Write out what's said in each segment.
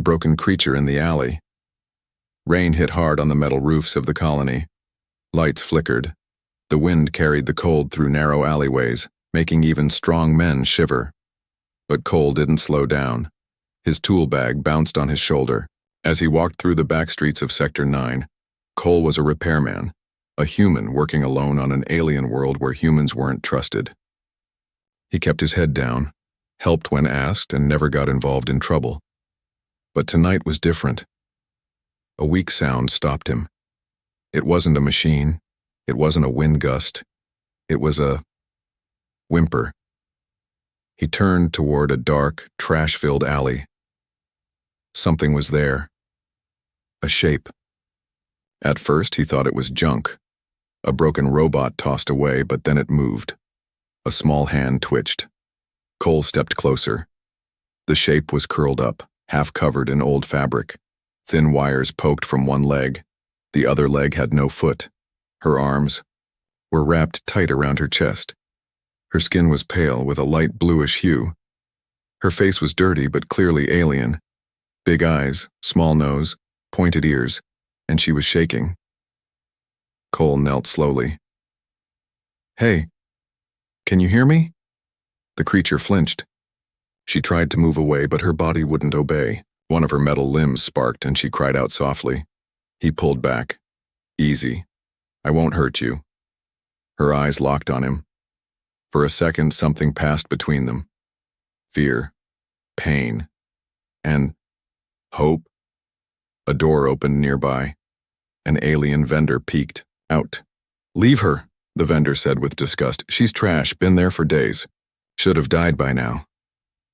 The broken creature in the alley. Rain hit hard on the metal roofs of the colony. Lights flickered. The wind carried the cold through narrow alleyways, making even strong men shiver. But Cole didn't slow down. His tool bag bounced on his shoulder. As he walked through the back streets of Sector 9, Cole was a repairman, a human working alone on an alien world where humans weren't trusted. He kept his head down, helped when asked, and never got involved in trouble. But tonight was different. A weak sound stopped him. It wasn't a machine. It wasn't a wind gust. It was a whimper. He turned toward a dark, trash-filled alley. Something was there. A shape. At first, he thought it was junk. A broken robot tossed away, but then it moved. A small hand twitched. Cole stepped closer. The shape was curled up, half covered in old fabric. Thin wires poked from one leg. The other leg had no foot. Her arms were wrapped tight around her chest. Her skin was pale with a light bluish hue. Her face was dirty but clearly alien. Big eyes, small nose, pointed ears, and she was shaking. Cole knelt slowly. "Hey, can you hear me?" The creature flinched. She tried to move away, but her body wouldn't obey. One of her metal limbs sparked and she cried out softly. He pulled back. "Easy. I won't hurt you." Her eyes locked on him. For a second, something passed between them. Fear, pain, and hope. A door opened nearby. An alien vendor peeked out. "Leave her," the vendor said with disgust. "She's trash, been there for days. Should have died by now."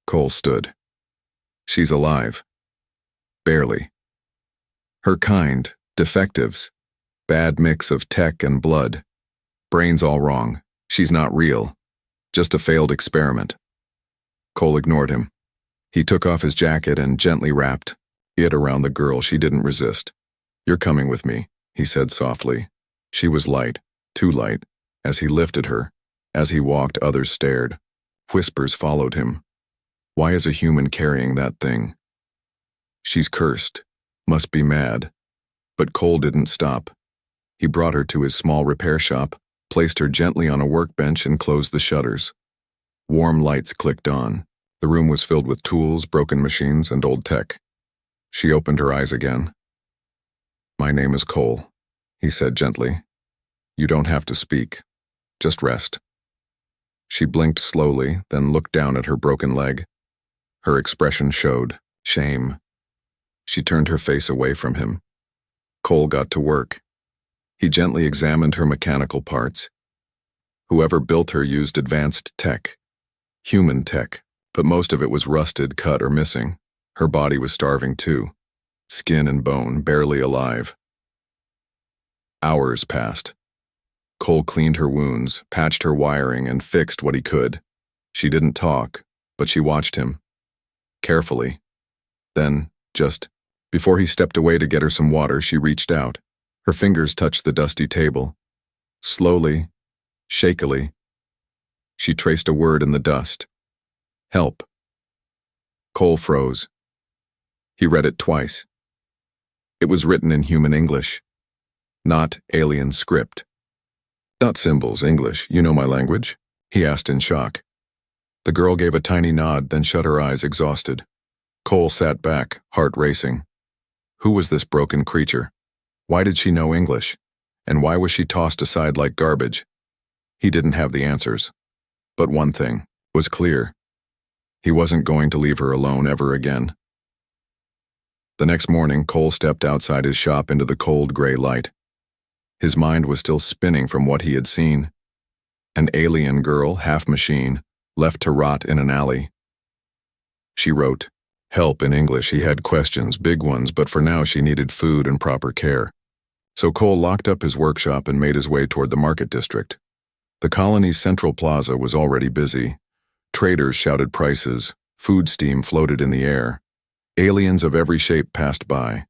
Cole stood. "She's alive." Barely. Her kind, defectives, bad mix of tech and blood. Brains all wrong. She's not real. Just a failed experiment. Cole ignored him. He took off his jacket and gently wrapped it around the girl. She didn't resist. "You're coming with me," he said softly. She was light, too light. As he lifted her, as he walked, others stared. Whispers followed him. "Why is a human carrying that thing? She's cursed. Must be mad." But Cole didn't stop. He brought her to his small repair shop, placed her gently on a workbench and closed the shutters. Warm lights clicked on. The room was filled with tools, broken machines, and old tech. She opened her eyes again. "My name is Cole," he said gently. "You don't have to speak. Just rest." She blinked slowly, then looked down at her broken leg. Her expression showed shame. She turned her face away from him. Cole got to work. He gently examined her mechanical parts. Whoever built her used advanced tech. Human tech, but most of it was rusted, cut, or missing. Her body was starving too. Skin and bone, barely alive. Hours passed. Cole cleaned her wounds, patched her wiring, and fixed what he could. She didn't talk, but she watched him. Carefully. Then, just before he stepped away to get her some water, she reached out. Her fingers touched the dusty table. Slowly, shakily, she traced a word in the dust. "Help." Cole froze. He read it twice. It was written in human English, not alien script. "Not symbols, English. You know my language?" he asked in shock. The girl gave a tiny nod, then shut her eyes, exhausted. Cole sat back, heart racing. Who was this broken creature? Why did she know English? And why was she tossed aside like garbage? He didn't have the answers. But one thing was clear. He wasn't going to leave her alone ever again. The next morning, Cole stepped outside his shop into the cold gray light. His mind was still spinning from what he had seen. An alien girl, half machine, left to rot in an alley. She wrote help in English. He had questions, big ones, but for now she needed food and proper care. So Cole locked up his workshop and made his way toward the market district. The colony's central plaza was already busy. Traders shouted prices, food steam floated in the air. Aliens of every shape passed by.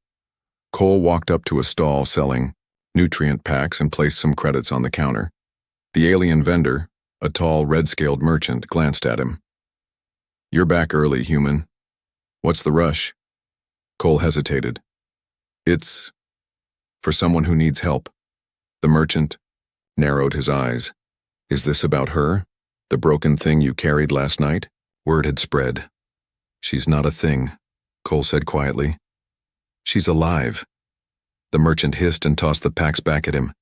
Cole walked up to a stall selling nutrient packs and placed some credits on the counter. The alien vendor, a tall, red-scaled merchant, glanced at him. "You're back early, human. What's the rush?" Cole hesitated. It's for someone who needs help. The merchant narrowed his eyes. Is this about her? The broken thing you carried last night? Word had spread. She's not a thing, Cole said quietly. She's alive. The merchant hissed and tossed the packs back at him.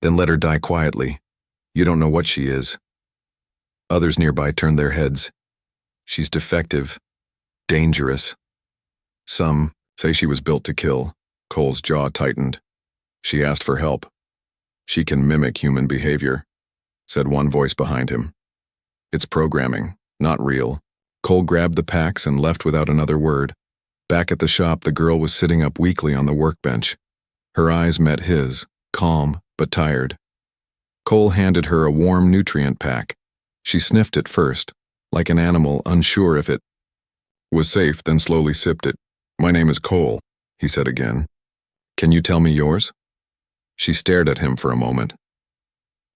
Then let her die quietly. You don't know what she is. Others nearby turned their heads. She's defective. Dangerous. Some say she was built to kill. Cole's jaw tightened. She asked for help. She can mimic human behavior, said one voice behind him. It's programming, not real. Cole grabbed the packs and left without another word. Back at the shop, the girl was sitting up weakly on the workbench. Her eyes met his, calm but tired. Cole handed her a warm nutrient pack. She sniffed it first, like an animal unsure if it was safe, then slowly sipped it. My name is Cole, he said again. Can you tell me yours? She stared at him for a moment.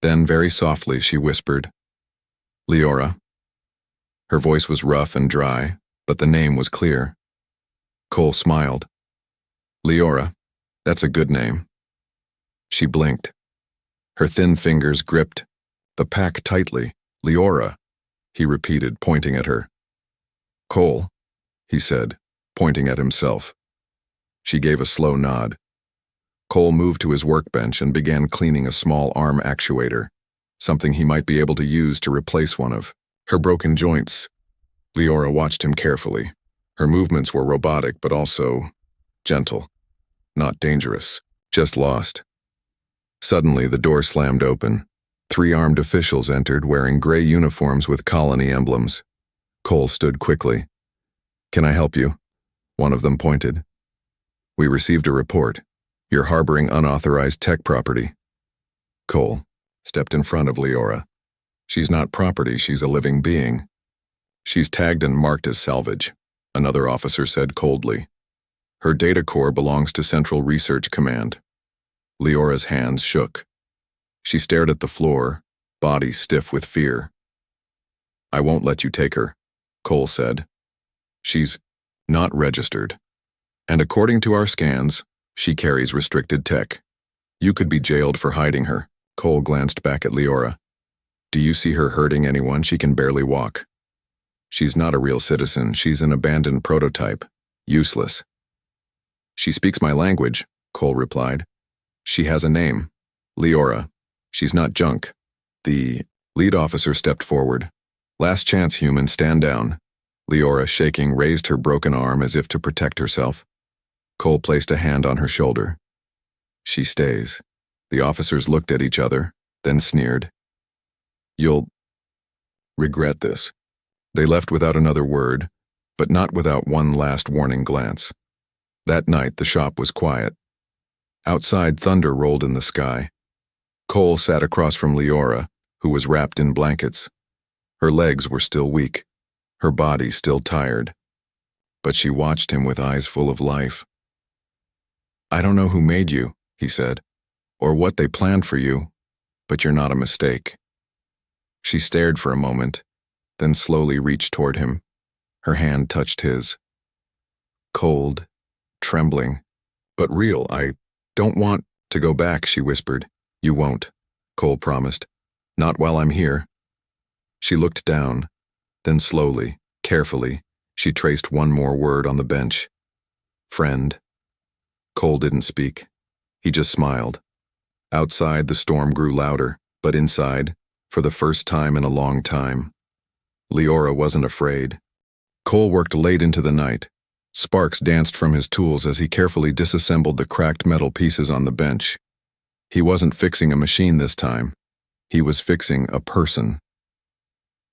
Then, very softly, she whispered, Leora. Her voice was rough and dry, but the name was clear. Cole smiled. Leora, that's a good name. She blinked. Her thin fingers gripped the pack tightly. Leora, he repeated, pointing at her. Cole, he said, pointing at himself. She gave a slow nod. Cole moved to his workbench and began cleaning a small arm actuator, something he might be able to use to replace one of her broken joints. Leora watched him carefully. Her movements were robotic but also gentle. Not dangerous, just lost. Suddenly, the door slammed open. 3 armed officials entered wearing gray uniforms with colony emblems. Cole stood quickly. Can I help you? One of them pointed. We received a report. You're harboring unauthorized tech property. Cole stepped in front of Leora. She's not property, she's a living being. She's tagged and marked as salvage, another officer said coldly. Her data core belongs to Central Research Command. Leora's hands shook. She stared at the floor, body stiff with fear. I won't let you take her, Cole said. She's not registered. And according to our scans, she carries restricted tech. You could be jailed for hiding her. Cole glanced back at Leora. Do you see her hurting anyone? She can barely walk. She's not a real citizen. She's an abandoned prototype. Useless. She speaks my language, Cole replied. She has a name. Leora. She's not junk. The lead officer stepped forward. Last chance, human, stand down. Leora, shaking, raised her broken arm as if to protect herself. Cole placed a hand on her shoulder. She stays. The officers looked at each other, then sneered. You'll regret this. They left without another word, but not without one last warning glance. That night, the shop was quiet. Outside, thunder rolled in the sky. Cole sat across from Leora, who was wrapped in blankets. Her legs were still weak, her body still tired. But she watched him with eyes full of life. I don't know who made you, he said, or what they planned for you, but you're not a mistake. She stared for a moment, then slowly reached toward him. Her hand touched his. Cold, trembling, but real. I don't want to go back, she whispered. You won't, Cole promised. Not while I'm here. She looked down, then slowly, carefully, she traced one more word on the bench. Friend. Cole didn't speak. He just smiled. Outside, the storm grew louder, but inside, for the first time in a long time, Leora wasn't afraid. Cole worked late into the night. Sparks danced from his tools as he carefully disassembled the cracked metal pieces on the bench. He wasn't fixing a machine this time. He was fixing a person.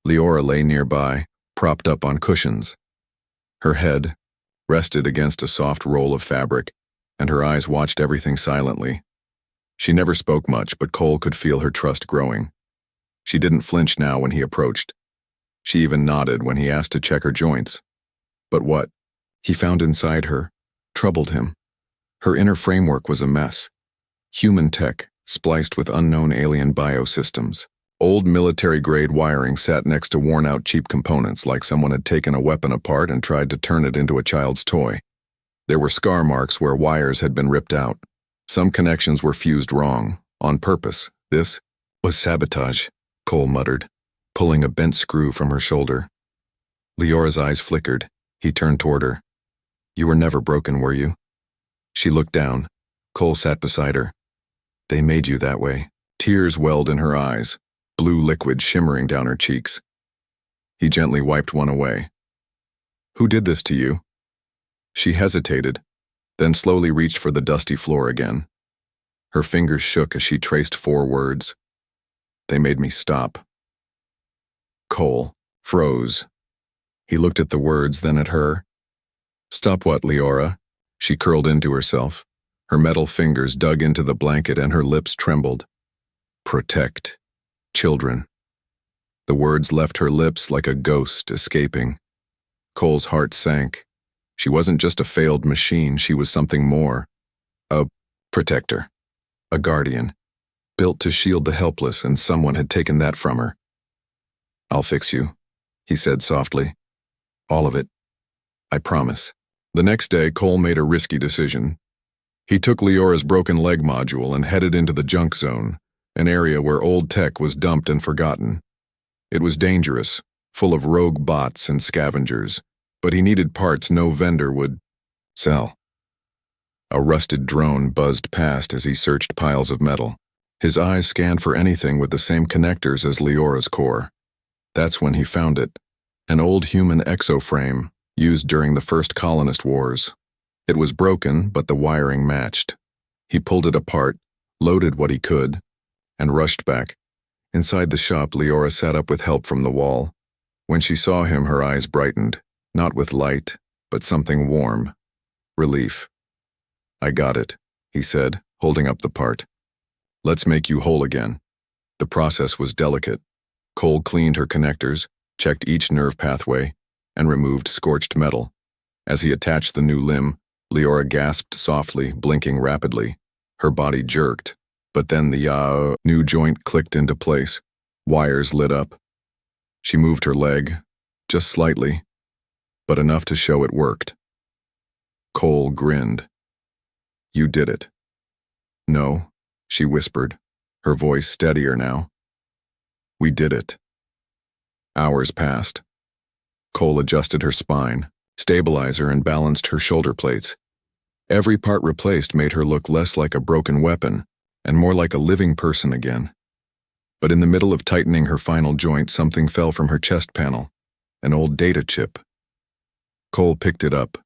Leora lay nearby, propped up on cushions. Her head rested against a soft roll of fabric, and her eyes watched everything silently. She never spoke much, but Cole could feel her trust growing. She didn't flinch now when he approached. She even nodded when he asked to check her joints. But what he found inside her troubled him. Her inner framework was a mess. Human tech, spliced with unknown alien biosystems. Old military-grade wiring sat next to worn-out cheap components like someone had taken a weapon apart and tried to turn it into a child's toy. There were scar marks where wires had been ripped out. Some connections were fused wrong, on purpose. This was sabotage, Cole muttered, pulling a bent screw from her shoulder. Leora's eyes flickered. He turned toward her. You were never broken, were you? She looked down. Cole sat beside her. They made you that way. Tears welled in her eyes, blue liquid shimmering down her cheeks. He gently wiped one away. Who did this to you? She hesitated, then slowly reached for the dusty floor again. Her fingers shook as she traced 4 words. They made me stop. Cole froze. He looked at the words, then at her. Stop what, Leora? She curled into herself. Her metal fingers dug into the blanket and her lips trembled. Protect. Children. The words left her lips like a ghost escaping. Cole's heart sank. She wasn't just a failed machine, she was something more. A protector. A guardian. Built to shield the helpless, and someone had taken that from her. I'll fix you, he said softly. All of it. I promise. The next day, Cole made a risky decision. He took Leora's broken leg module and headed into the junk zone, an area where old tech was dumped and forgotten. It was dangerous, full of rogue bots and scavengers, but he needed parts no vendor would sell. A rusted drone buzzed past as he searched piles of metal. His eyes scanned for anything with the same connectors as Leora's core. That's when he found it, an old human exoframe used during the first colonist wars. It was broken, but the wiring matched. He pulled it apart, loaded what he could, and rushed back. Inside the shop, Leora sat up with help from the wall. When she saw him, her eyes brightened, not with light, but something warm. Relief. I got it, he said, holding up the part. Let's make you whole again. The process was delicate. Cole cleaned her connectors, checked each nerve pathway, and removed scorched metal. As he attached the new limb, Leora gasped softly, blinking rapidly. Her body jerked, but then the new joint clicked into place. Wires lit up. She moved her leg, just slightly, but enough to show it worked. Cole grinned. You did it. No, she whispered, her voice steadier now. We did it. Hours passed. Cole adjusted her spine, stabilizer, and balanced her shoulder plates. Every part replaced made her look less like a broken weapon and more like a living person again. But in the middle of tightening her final joint, something fell from her chest panel, an old data chip. Cole picked it up.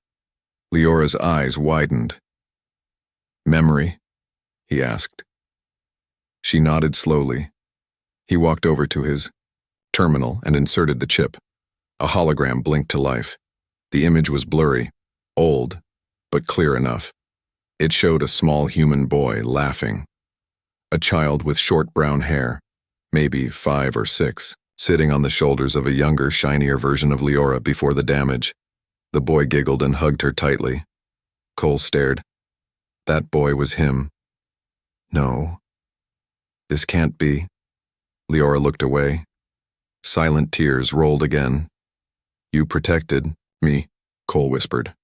Leora's eyes widened. Memory? He asked. She nodded slowly. He walked over to his terminal and inserted the chip. A hologram blinked to life. The image was blurry, old, but clear enough. It showed a small human boy laughing. A child with short brown hair, maybe 5 or 6, sitting on the shoulders of a younger, shinier version of Leora before the damage. The boy giggled and hugged her tightly. Cole stared. That boy was him. No. This can't be. Leora looked away. Silent tears rolled again. You protected me, Cole whispered.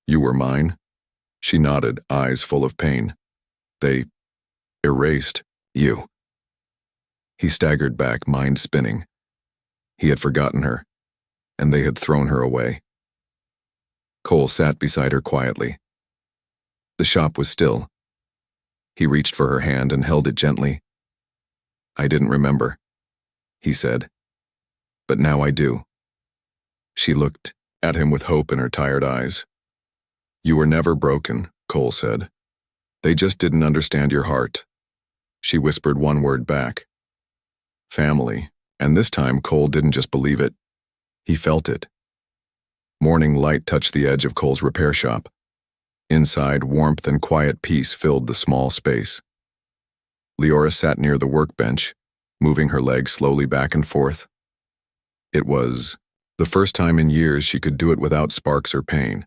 You were mine. She nodded, eyes full of pain. They erased you. He staggered back, mind spinning. He had forgotten her, and they had thrown her away. Cole sat beside her quietly. The shop was still. He reached for her hand and held it gently. I didn't remember, he said. But now I do. She looked at him with hope in her tired eyes. You were never broken, Cole said. They just didn't understand your heart. She whispered one word back. Family. And this time Cole didn't just believe it. He felt it. Morning light touched the edge of Cole's repair shop. Inside, warmth and quiet peace filled the small space. Leora sat near the workbench, moving her legs slowly back and forth. It was the first time in years she could do it without sparks or pain.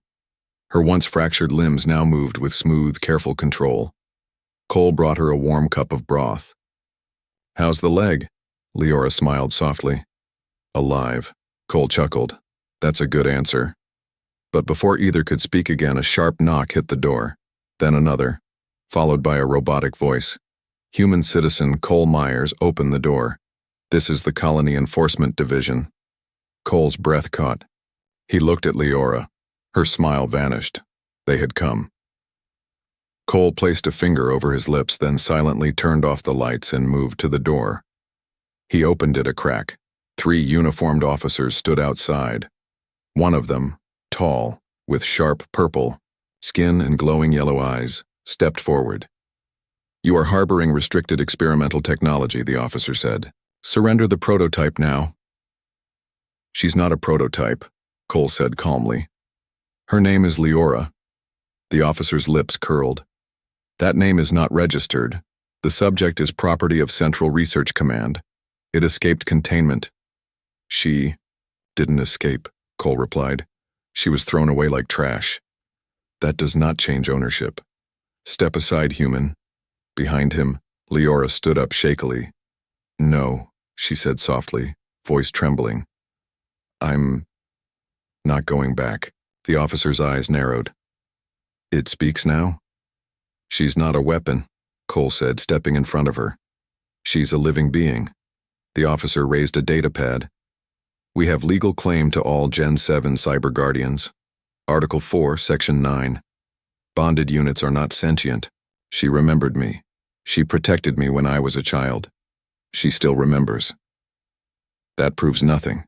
Her once fractured limbs now moved with smooth, careful control. Cole brought her a warm cup of broth. How's the leg? Leora smiled softly. Alive. Cole chuckled. That's a good answer. But before either could speak again, a sharp knock hit the door, then another, followed by a robotic voice. Human citizen Cole Myers opened the door. This is the Colony Enforcement Division. Cole's breath caught. He looked at Leora. Her smile vanished. They had come. Cole placed a finger over his lips, then silently turned off the lights and moved to the door. He opened it a crack. 3 uniformed officers stood outside. One of them, tall, with sharp purple skin and glowing yellow eyes, stepped forward. "You are harboring restricted experimental technology," the officer said. "Surrender the prototype now." "She's not a prototype," Cole said calmly. "Her name is Leora." The officer's lips curled. "That name is not registered. The subject is property of Central Research Command. It escaped containment." "She didn't escape," Cole replied. "She was thrown away like trash. That does not change ownership. Step aside, human." Behind him, Leora stood up shakily. "No," she said softly, voice trembling. "I'm not going back." The officer's eyes narrowed. "It speaks now?" "She's not a weapon," Cole said, stepping in front of her. "She's a living being." The officer raised a data pad. "We have legal claim to all Gen 7 Cyber Guardians. Article 4, Section 9. Bonded units are not sentient. She remembered me. She protected me when I was a child. She still remembers." "That proves nothing."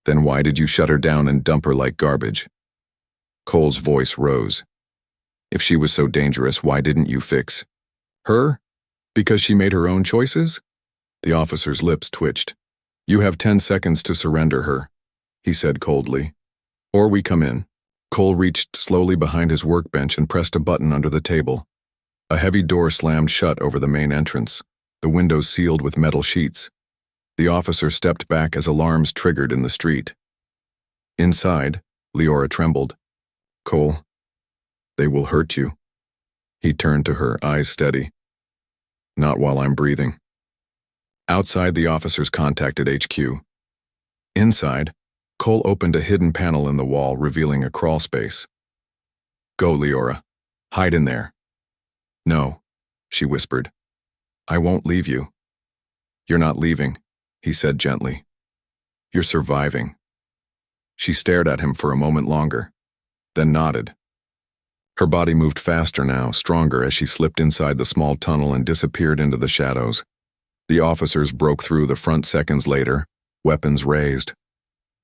"Then why did you shut her down and dump her like garbage?" Cole's voice rose. "If she was so dangerous, why didn't you fix her? Because she made her own choices?" The officer's lips twitched. "You have 10 seconds to surrender her," he said coldly. "Or we come in." Cole reached slowly behind his workbench and pressed a button under the table. A heavy door slammed shut over the main entrance, the windows sealed with metal sheets. The officer stepped back as alarms triggered in the street. Inside, Leora trembled. "Cole, they will hurt you." He turned to her, eyes steady. "Not while I'm breathing." Outside, the officers contacted HQ. Inside, Cole opened a hidden panel in the wall, revealing a crawl space. "Go, Leora. Hide in there." "No," she whispered. "I won't leave you." "You're not leaving," he said gently. "You're surviving." She stared at him for a moment longer, then nodded. Her body moved faster now, stronger, as she slipped inside the small tunnel and disappeared into the shadows. The officers broke through the front seconds later, weapons raised.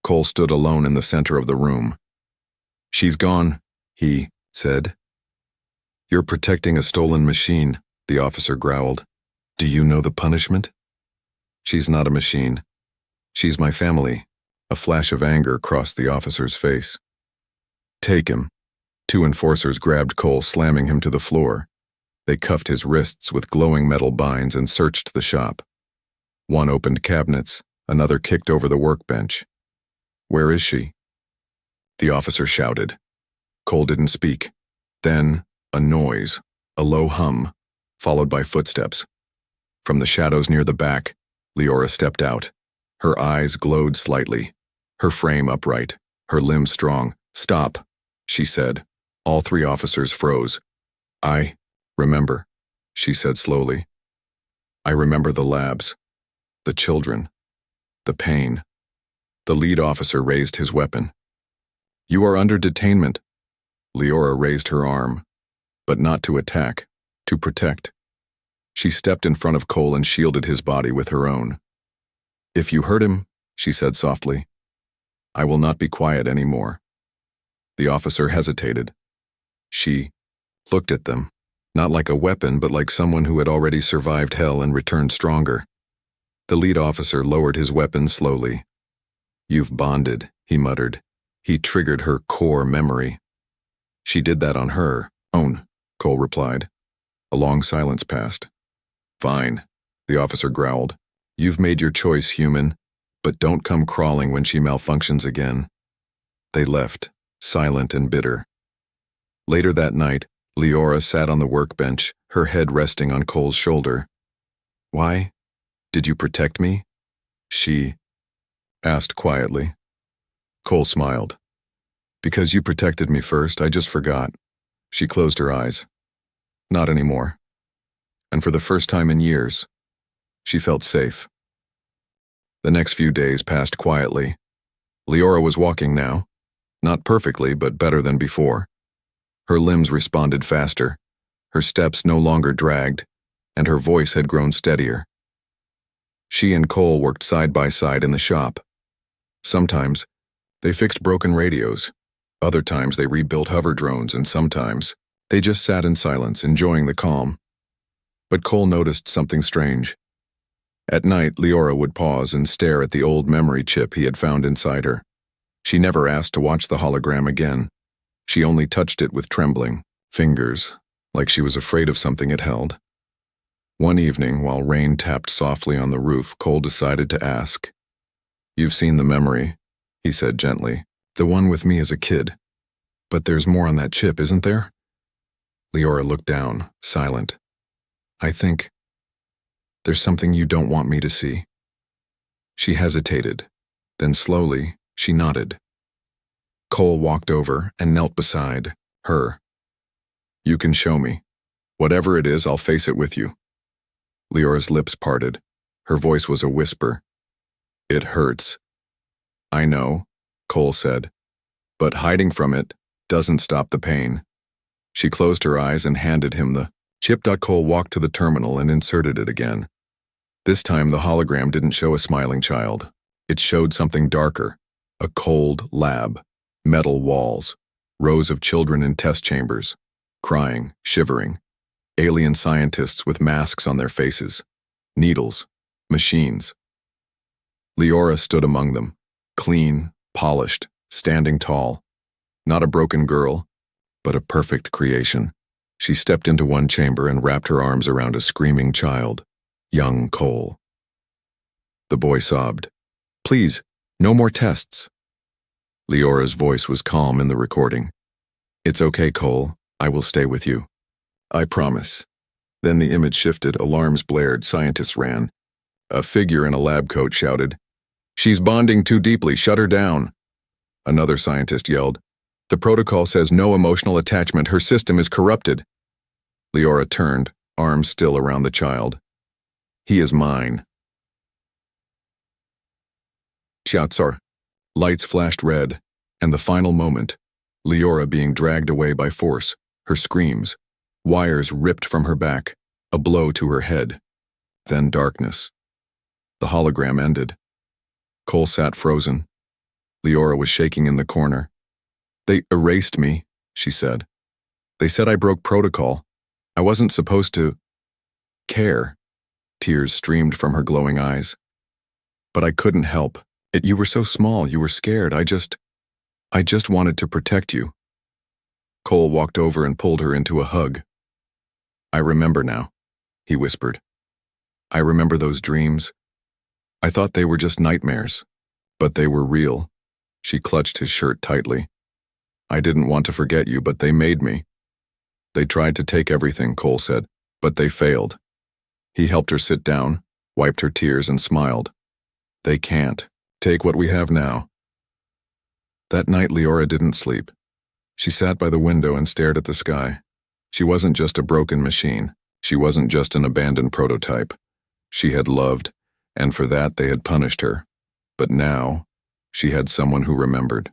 Cole stood alone in the center of the room. "She's gone," he said. "You're protecting a stolen machine," the officer growled. "Do you know the punishment?" "She's not a machine. She's my family." A flash of anger crossed the officer's face. "Take him." 2 enforcers grabbed Cole, slamming him to the floor. They cuffed his wrists with glowing metal binds and searched the shop. One opened cabinets, another kicked over the workbench. "Where is she?" The officer shouted. Cole didn't speak. Then, a noise, a low hum, followed by footsteps. From the shadows near the back, Leora stepped out. Her eyes glowed slightly, her frame upright, her limbs strong. "Stop," she said. All 3 officers froze. "I remember," she said slowly. "I remember the labs, the children, the pain." The lead officer raised his weapon. "You are under detainment." Leora raised her arm, but not to attack, to protect. She stepped in front of Cole and shielded his body with her own. "If you hurt him," she said softly, "I will not be quiet anymore." The officer hesitated. She looked at them, not like a weapon, but like someone who had already survived hell and returned stronger. The lead officer lowered his weapon slowly. "You've bonded," he muttered. He triggered her core memory. "She did that on her own," Cole replied. A long silence passed. "Fine," the officer growled. "You've made your choice, human, but don't come crawling when she malfunctions again." They left, silent and bitter. Later that night, Leora sat on the workbench, her head resting on Cole's shoulder. "Why? Did you protect me?" she asked quietly. Cole smiled. Because you protected me first, I just forgot. She closed her eyes. Not anymore. And for the first time in years, she felt safe. The next few days passed quietly. Leora was walking now. Not perfectly, but better than before. Her limbs responded faster. Her steps no longer dragged, and her voice had grown steadier. She and Cole worked side by side in the shop. Sometimes, they fixed broken radios. Other times, they rebuilt hover drones, and sometimes, they just sat in silence, enjoying the calm. But Cole noticed something strange. At night, Leora would pause and stare at the old memory chip he had found inside her. She never asked to watch the hologram again. She only touched it with trembling fingers, like she was afraid of something it held. One evening, while rain tapped softly on the roof, Cole decided to ask. "You've seen the memory," he said gently. "The one with me as a kid. But there's more on that chip, isn't there?" Leora looked down, silent. "I think there's something you don't want me to see." She hesitated. Then slowly, she nodded. Cole walked over and knelt beside her. "You can show me. Whatever it is, I'll face it with you." Leora's lips parted. Her voice was a whisper. "It hurts." "I know," Cole said. "But hiding from it doesn't stop the pain." She closed her eyes and handed him the chip. Cole walked to the terminal and inserted it again. This time the hologram didn't show a smiling child. It showed something darker. A cold lab. Metal walls. Rows of children in test chambers. Crying, shivering. Alien scientists with masks on their faces. Needles. Machines. Leora stood among them. Clean, polished, standing tall. Not a broken girl, but a perfect creation. She stepped into one chamber and wrapped her arms around a screaming child. Young Cole. The boy sobbed. "Please, no more tests." Leora's voice was calm in the recording. "It's okay, Cole. I will stay with you. I promise." Then the image shifted, alarms blared, scientists ran. A figure in a lab coat shouted, "She's bonding too deeply, shut her down." Another scientist yelled, "The protocol says no emotional attachment, her system is corrupted." Leora turned, arms still around the child. "He is mine." Chiatsor. Lights flashed red, and the final moment, Leora being dragged away by force, her screams, wires ripped from her back, a blow to her head. Then darkness. The hologram ended. Cole sat frozen. Leora was shaking in the corner. "They erased me," she said. "They said I broke protocol. I wasn't supposed to care." Tears streamed from her glowing eyes. "But I couldn't help. You were so small, you were scared. I just wanted to protect you." Cole walked over and pulled her into a hug. "I remember now," he whispered. "I remember those dreams. I thought they were just nightmares, but they were real." She clutched his shirt tightly. "I didn't want to forget you, but they made me." "They tried to take everything," Cole said, "but they failed." He helped her sit down, wiped her tears, and smiled. "They can't take what we have now." That night, Leora didn't sleep. She sat by the window and stared at the sky. She wasn't just a broken machine. She wasn't just an abandoned prototype. She had loved, and for that they had punished her. But now, she had someone who remembered.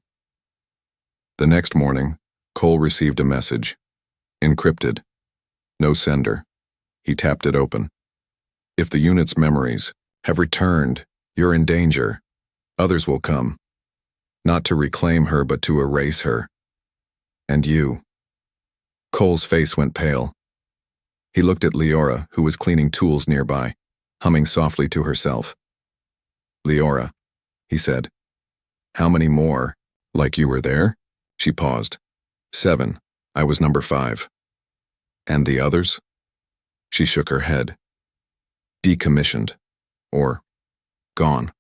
The next morning, Cole received a message. Encrypted. No sender. He tapped it open. "If the unit's memories have returned, you're in danger. Others will come. Not to reclaim her, but to erase her. And you." Cole's face went pale. He looked at Leora, who was cleaning tools nearby, humming softly to herself. "Leora," he said. "How many more? Like you were there?" She paused. 7. I was number 5. "And the others?" She shook her head. "Decommissioned. Or gone."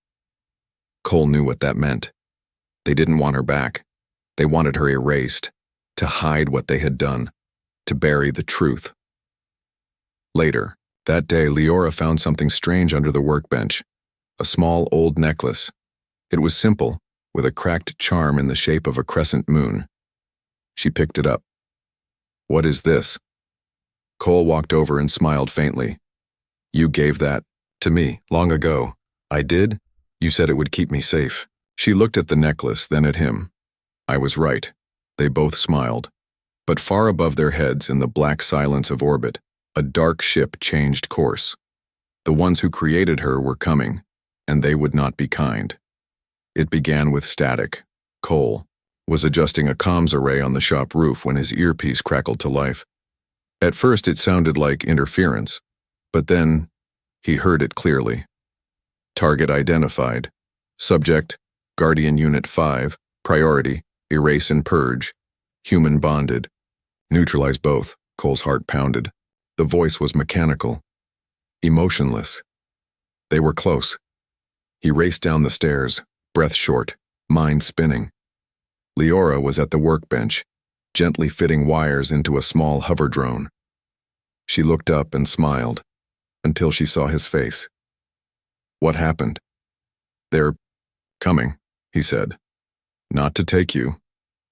Cole knew what that meant. They didn't want her back. They wanted her erased, to hide what they had done, to bury the truth. Later, that day, Leora found something strange under the workbench. A small old necklace. It was simple, with a cracked charm in the shape of a crescent moon. She picked it up. "What is this?" Cole walked over and smiled faintly. "You gave that to me long ago." "I did? You said it would keep me safe." She looked at the necklace, then at him. "I was right." They both smiled. But far above their heads, in the black silence of orbit, a dark ship changed course. The ones who created her were coming, and they would not be kind. It began with static. Cole was adjusting a comms array on the shop roof when his earpiece crackled to life. At first it sounded like interference, but then he heard it clearly. Target identified. Subject, Guardian Unit 5, priority, erase and purge. Human bonded. Neutralize both. Cole's heart pounded. The voice was mechanical. Emotionless. They were close. He raced down the stairs, breath short, mind spinning. Leora was at the workbench, gently fitting wires into a small hover drone. She looked up and smiled, until she saw his face. "What happened?" "They're coming," he said. "Not to take you,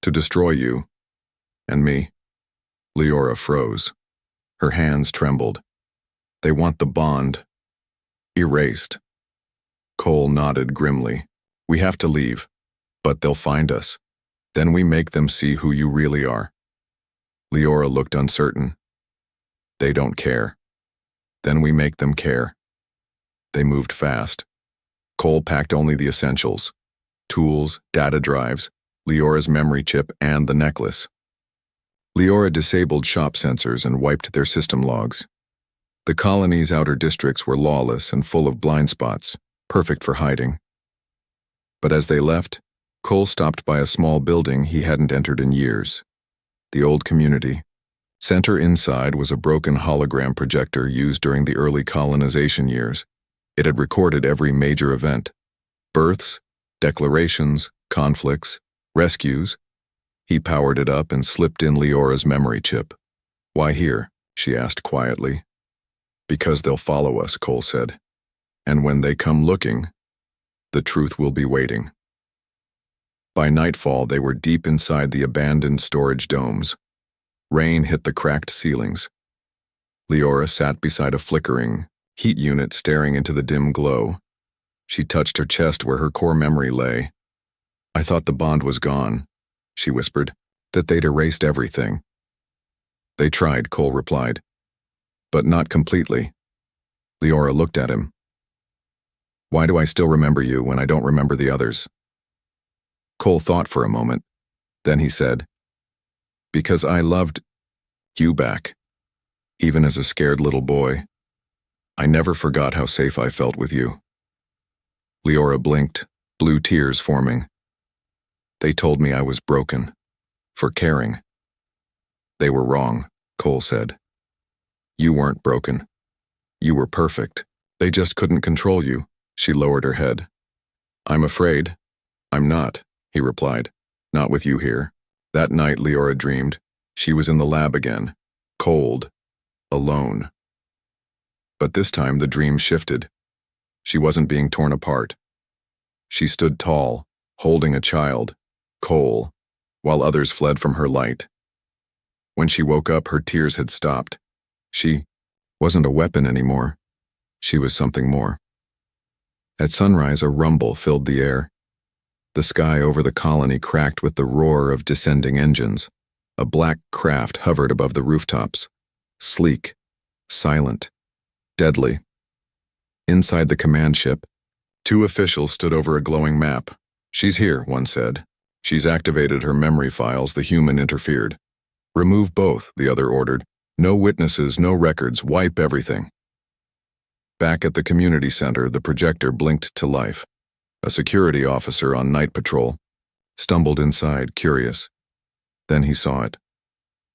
to destroy you. And me." Leora froze. Her hands trembled. "They want the bond erased." Cole nodded grimly. "We have to leave, but they'll find us. Then we make them see who you really are." Leora looked uncertain. "They don't care. Then we make them care." They moved fast. Cole packed only the essentials: tools, data drives, Leora's memory chip, and the necklace. Leora disabled shop sensors and wiped their system logs. The colony's outer districts were lawless and full of blind spots, perfect for hiding. But as they left, Cole stopped by a small building he hadn't entered in years. The old community. Center inside was a broken hologram projector used during the early colonization years. It had recorded every major event: births, declarations, conflicts, rescues. He powered it up and slipped in Leora's memory chip. "Why here?" she asked quietly. "Because they'll follow us," Cole said. "And when they come looking, the truth will be waiting." By nightfall, they were deep inside the abandoned storage domes. Rain hit the cracked ceilings. Leora sat beside a flickering heat unit staring into the dim glow. She touched her chest where her core memory lay. "I thought the bond was gone," she whispered, "that they'd erased everything." "They tried," Cole replied. "But not completely." Leora looked at him. "Why do I still remember you when I don't remember the others?" Cole thought for a moment. Then he said, "Because I loved you back, even as a scared little boy. I never forgot how safe I felt with you." Leora blinked, blue tears forming. "They told me I was broken, for caring." "They were wrong," Cole said. "You weren't broken. You were perfect. They just couldn't control you." She lowered her head. "I'm afraid I'm not," he replied. "Not with you here." That night, Leora dreamed. She was in the lab again, cold, alone. But this time the dream shifted. She wasn't being torn apart. She stood tall, holding a child, Cole, while others fled from her light. When she woke up, her tears had stopped. She wasn't a weapon anymore. She was something more. At sunrise, a rumble filled the air. The sky over the colony cracked with the roar of descending engines. A black craft hovered above the rooftops, sleek, silent, deadly. Inside the command ship, two officials stood over a glowing map. "She's here," one said. "She's activated her memory files. The human interfered." "Remove both," the other ordered. "No witnesses, no records. Wipe everything." Back at the community center, the projector blinked to life. A security officer on night patrol stumbled inside, curious. Then he saw it.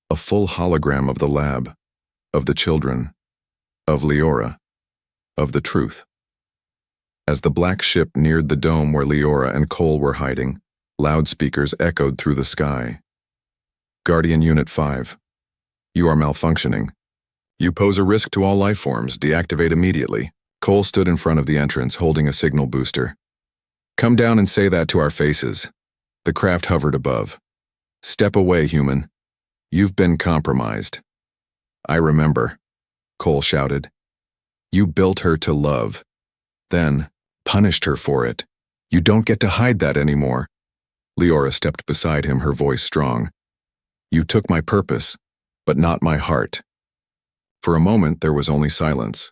A full hologram of the lab, of the children, of Leora, of the truth. As the black ship neared the dome where Leora and Cole were hiding, loudspeakers echoed through the sky. "Guardian Unit 5, you are malfunctioning. You pose a risk to all life forms. Deactivate immediately." Cole stood in front of the entrance, holding a signal booster. Come down and say that to our faces. The craft hovered above. Step away, human. You've been compromised. I remember, Cole shouted. You built her to love. Then punished her for it. You don't get to hide that anymore. Leora stepped beside him, her voice strong. You took my purpose, but not my heart. For a moment there was only silence.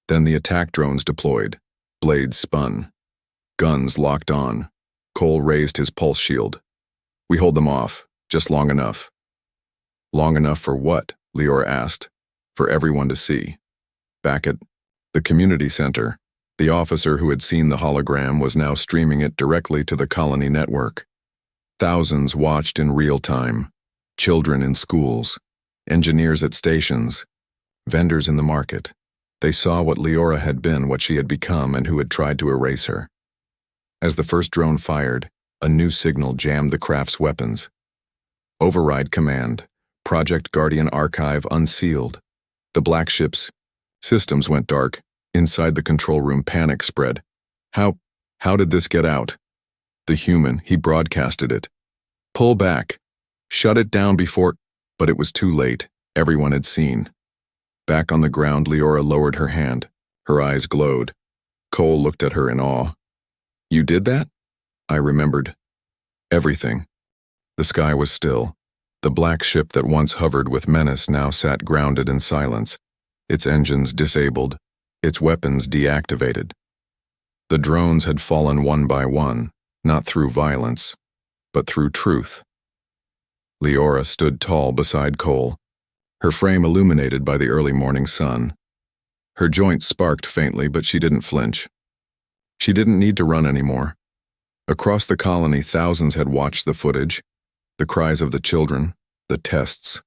Then the attack drones deployed. Blades spun. Guns locked on. Cole raised his pulse shield. We hold them off, just long enough. Long enough for what? Leora asked. For everyone to see. Back at the community center, the officer who had seen the hologram was now streaming it directly to the colony network. Thousands watched in real time. Children in schools, engineers at stations, vendors in the market. They saw what Leora had been, what she had become, and who had tried to erase her. As the first drone fired, a new signal jammed the craft's weapons. Override command. Project Guardian archive unsealed. The black ship's systems went dark. Inside the control room, panic spread. How did this get out? The human, he broadcasted it. Pull back. Shut it down before... But it was too late. Everyone had seen. Back on the ground, Leora lowered her hand. Her eyes glowed. Cole looked at her in awe. You did that? I remembered. Everything. The sky was still. The black ship that once hovered with menace now sat grounded in silence, its engines disabled, its weapons deactivated. The drones had fallen one by one, not through violence, but through truth. Leora stood tall beside Cole, her frame illuminated by the early morning sun. Her joints sparked faintly, but she didn't flinch. She didn't need to run anymore. Across the colony, thousands had watched the footage, the cries of the children, the tests,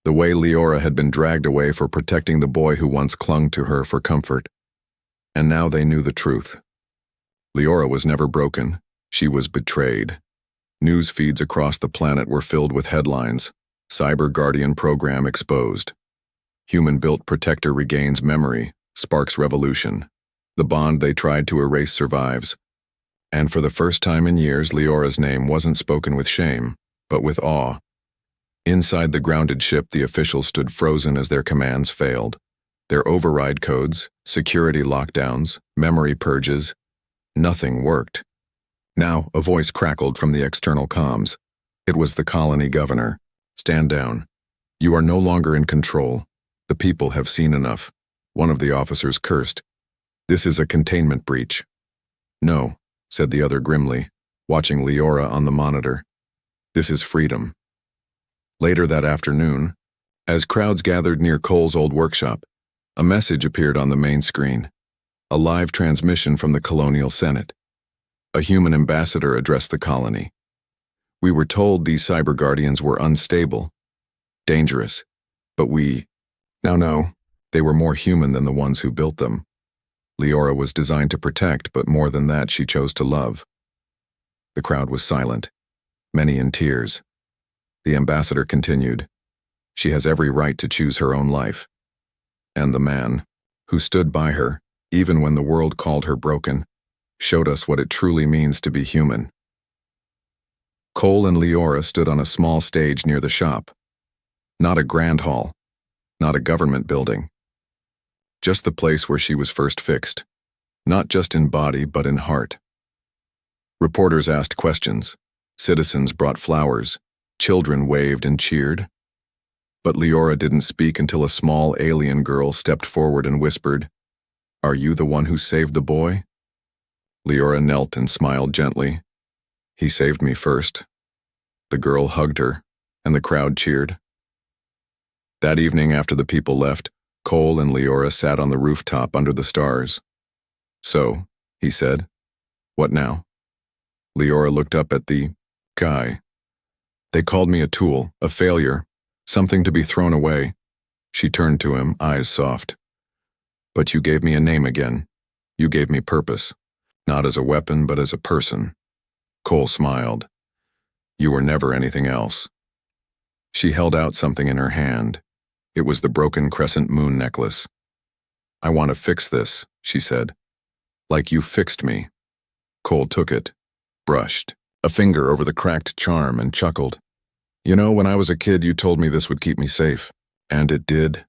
the way Leora had been dragged away for protecting the boy who once clung to her for comfort. And now they knew the truth. Leora was never broken. She was betrayed. News feeds across the planet were filled with headlines. Cyber Guardian program exposed. Human-built protector regains memory, sparks revolution. The bond they tried to erase survives. And for the first time in years, Leora's name wasn't spoken with shame, but with awe. Inside the grounded ship, the officials stood frozen as their commands failed. Their override codes, security lockdowns, memory purges, nothing worked. Now, a voice crackled from the external comms. It was the colony governor. Stand down. You are no longer in control. The people have seen enough. One of the officers cursed. This is a containment breach. No, said the other grimly, watching Leora on the monitor. This is freedom. Later that afternoon, as crowds gathered near Cole's old workshop, a message appeared on the main screen. A live transmission from the Colonial Senate. A human ambassador addressed the colony. We were told these cyber guardians were unstable, dangerous, but we now know they were more human than the ones who built them. Leora was designed to protect, but more than that, she chose to love. The crowd was silent, many in tears. The ambassador continued. She has every right to choose her own life. And the man, who stood by her, even when the world called her broken, showed us what it truly means to be human. Cole and Leora stood on a small stage near the shop. Not a grand hall, not a government building. Just the place where she was first fixed, not just in body but in heart. Reporters asked questions, citizens brought flowers, children waved and cheered. But Leora didn't speak until a small alien girl stepped forward and whispered, "Are you the one who saved the boy?" Leora knelt and smiled gently. "He saved me first." The girl hugged her, and the crowd cheered. That evening after the people left, Cole and Leora sat on the rooftop under the stars. "So," he said, "what now?" Leora looked up at the guy. "They called me a tool, a failure, something to be thrown away." She turned to him, eyes soft. "But you gave me a name again. You gave me purpose, not as a weapon but as a person." Cole smiled. "You were never anything else." She held out something in her hand. It was the broken crescent moon necklace. "I want to fix this," she said. "Like you fixed me." Cole took it, brushed a finger over the cracked charm, and chuckled. You know, when I was a kid, you told me this would keep me safe. And it did,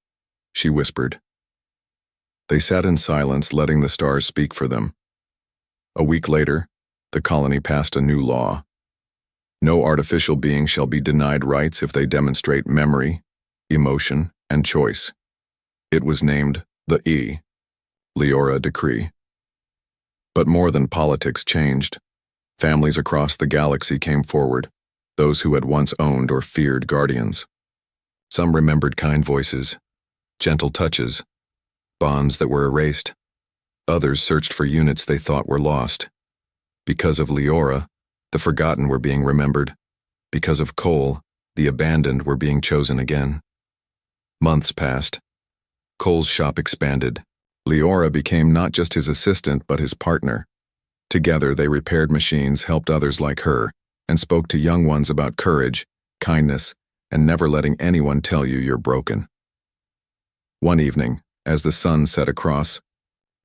she whispered. They sat in silence, letting the stars speak for them. A week later, the colony passed a new law. No artificial being shall be denied rights if they demonstrate memory, emotion, and choice. It was named the Leora Decree. But more than politics changed. Families across the galaxy came forward, those who had once owned or feared guardians. Some remembered kind voices, gentle touches, bonds that were erased. Others searched for units they thought were lost. Because of Leora, the forgotten were being remembered. Because of Cole, the abandoned were being chosen again. Months passed. Cole's shop expanded. Leora became not just his assistant, but his partner. Together, they repaired machines, helped others like her, and spoke to young ones about courage, kindness, and never letting anyone tell you you're broken. One evening, as the sun set across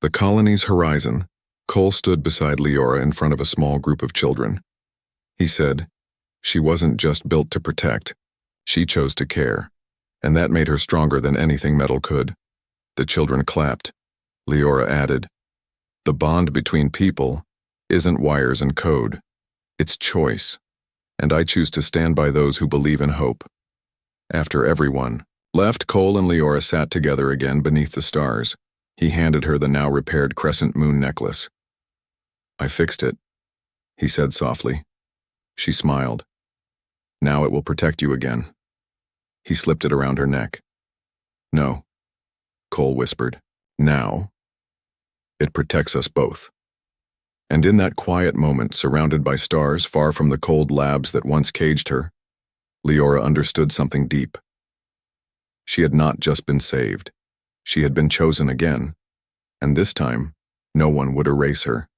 the colony's horizon, Cole stood beside Leora in front of a small group of children. He said, "She wasn't just built to protect. She chose to care, and that made her stronger than anything metal could." The children clapped. Leora added, "The bond between people isn't wires and code. It's choice, and I choose to stand by those who believe in hope." After everyone left, Cole and Leora sat together again beneath the stars. He handed her the now repaired crescent moon necklace. "I fixed it," he said softly. She smiled. "Now it will protect you again." He slipped it around her neck. "No," Cole whispered. "Now it protects us both." And in that quiet moment, surrounded by stars far from the cold labs that once caged her, Leora understood something deep. She had not just been saved. She had been chosen again, and this time, no one would erase her.